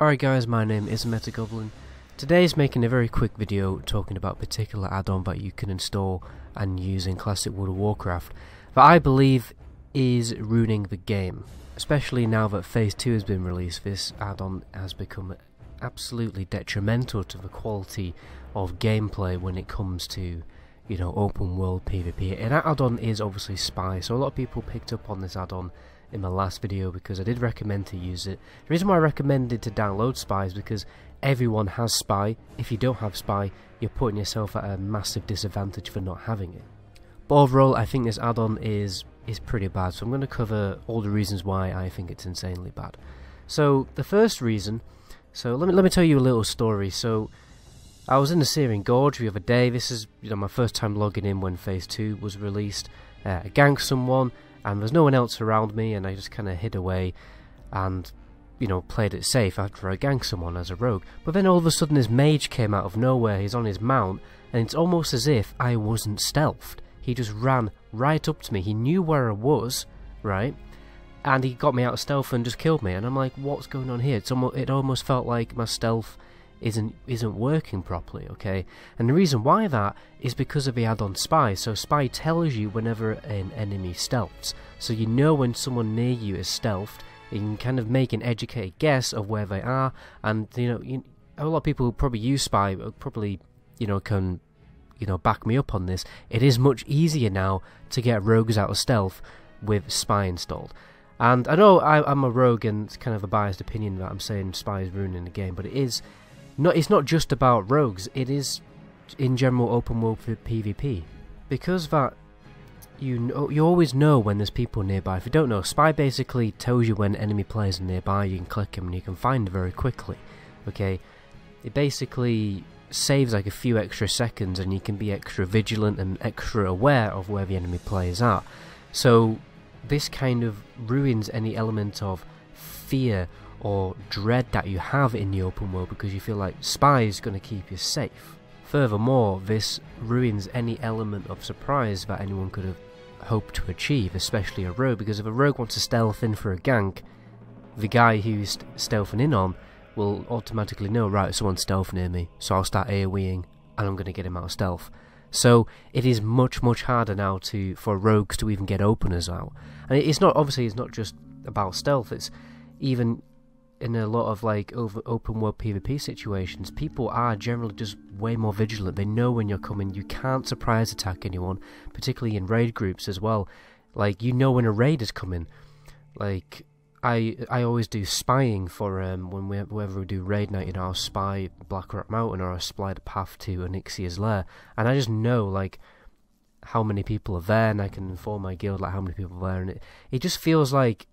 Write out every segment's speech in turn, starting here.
Alright guys, my name is MetaGoblin. Today is making a very quick video talking about a particular add-on that you can install and use in classic World of Warcraft that I believe is ruining the game. Especially now that Phase 2 has been released, this add-on has become absolutely detrimental to the quality of gameplay when it comes to, you know, open world PvP. And that add-on is obviously Spy, so a lot of people picked up on this add-on in my last video because I did recommend to use it. The reason why I recommended to download Spy is because everyone has Spy. If you don't have Spy, you're putting yourself at a massive disadvantage for not having it. But overall, I think this add-on is pretty bad, so I'm going to cover all the reasons why I think it's insanely bad. So the first reason, so let me tell you a little story. So I was in the Syrian Gorge the other day. This is, you know, my first time logging in when Phase 2 was released. I ganked someone and there's no one else around me, and I just kind of hid away and, you know, played it safe after I ganked someone as a rogue. But then all of a sudden this mage came out of nowhere. He's on his mount, and it's almost as if I wasn't stealthed. He just ran right up to me. He knew where I was, right? And he got me out of stealth and just killed me. And I'm like, what's going on here? It almost felt like my stealth isn't working properly, okay? And the reason why that is because of the add-on Spy. So Spy tells you whenever an enemy stealths. So you know when someone near you is stealthed. You can kind of make an educated guess of where they are. And, you know, a lot of people who probably use Spy probably, you know, can, you know, back me up on this. It is much easier now to get rogues out of stealth with Spy installed. And I know I'm a rogue, and it's kind of a biased opinion that I'm saying Spy is ruining the game, but it's not just about rogues. It is in general open world for PvP, because that you always know when there's people nearby. If you don't know, Spy basically tells you when enemy players are nearby. You can click them and you can find them very quickly. Okay, it basically saves like a few extra seconds, and you can be extra vigilant and extra aware of where the enemy players are. So this kind of ruins any element of fear or dread that you have in the open world, because you feel like Spy is going to keep you safe. Furthermore, this ruins any element of surprise that anyone could have hoped to achieve, especially a rogue, because if a rogue wants to stealth in for a gank, the guy who's stealthing in on will automatically know, right, someone's stealth near me, so I'll start AoEing and I'm going to get him out of stealth. So it is much harder now for rogues to even get openers out. And it's not just about stealth, it's even in a lot of like open world PvP situations, people are generally just way more vigilant. They know when you're coming. You can't surprise attack anyone, particularly in raid groups as well. Like, you know when a raid is coming. Like, I always do spying for whenever we do raid night, you know, I'll spy Black Rock Mountain, or I'll spy the path to Onyxia's lair, and I just know like how many people are there, and I can inform my guild like how many people are there, and it just feels like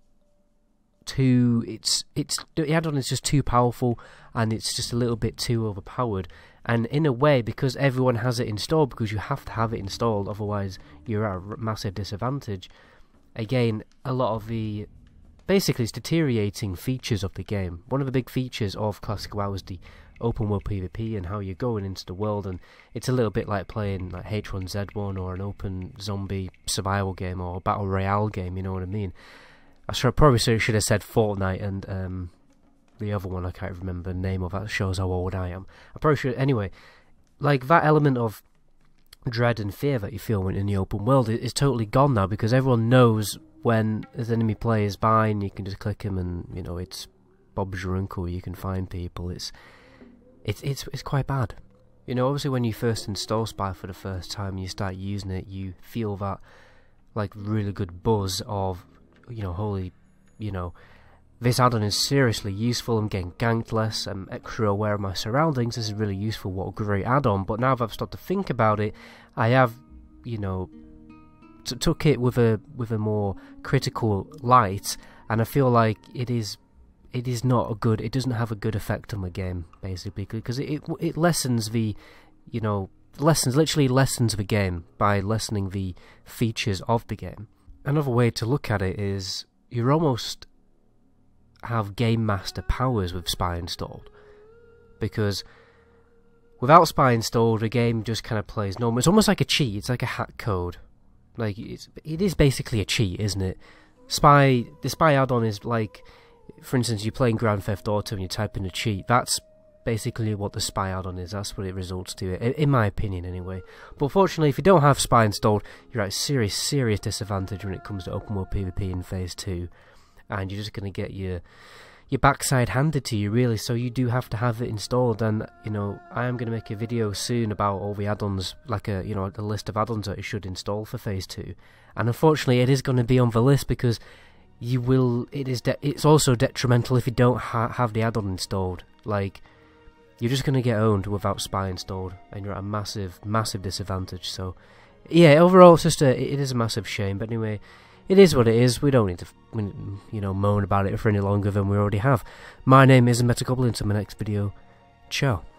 the add-on is just too powerful, and it's just a little bit too overpowered. And in a way, because everyone has it installed, because you have to have it installed, otherwise you're at a massive disadvantage. Again, a lot of the basically it's deteriorating features of the game. One of the big features of Classic WoW is the open world PvP and how you're going into the world, and it's a little bit like playing like H1Z1 or an open zombie survival game or a battle royale game, you know what I mean? I probably should have said Fortnite, and the other one I can't remember the name of. That shows how old I am. I probably should. Anyway, like that element of dread and fear that you feel when in the open world is totally gone now, because everyone knows when there's enemy players by, and you can just click him, and you know it's Bob's your uncle. You can find people. It's quite bad. You know, obviously when you first install Spy for the first time, and you start using it, you feel that like really good buzz of, you know, holy, you know, this add-on is seriously useful. I'm getting ganked less. I'm extra aware of my surroundings. This is really useful. What a great add-on. But now that I've started to think about it, I have, you know, took it with a more critical light, and I feel like it is not a good. It doesn't have a good effect on the game, basically, because it lessens the, you know, literally lessens the game by lessening the features of the game. Another way to look at it is you almost have Game Master powers with Spy installed, because without Spy installed, the game just kind of plays normal. It's almost like a cheat. It's like a hack code. Like it is basically a cheat, isn't it? The Spy add-on is like for instance, you're playing Grand Theft Auto and you type in a cheat, that's basically what the spy add-on is. That's what it results to, in my opinion anyway. But fortunately, if you don't have spy installed, you're at a serious disadvantage when it comes to open world PvP in Phase 2, and you're just going to get your backside handed to you, really. So you do have to have it installed, and you know, I am going to make a video soon about all the add-ons, like a the list of add-ons that you should install for Phase 2. And unfortunately, it is going to be on the list because it's also detrimental if you don't have the add-on installed. Like, you're just going to get owned without spy installed, and you're at a massive disadvantage. So yeah, overall it's just it is a massive shame, but anyway, it is what it is. We don't need to moan about it for any longer than we already have. My name is Metagoblin. Until my next video, ciao.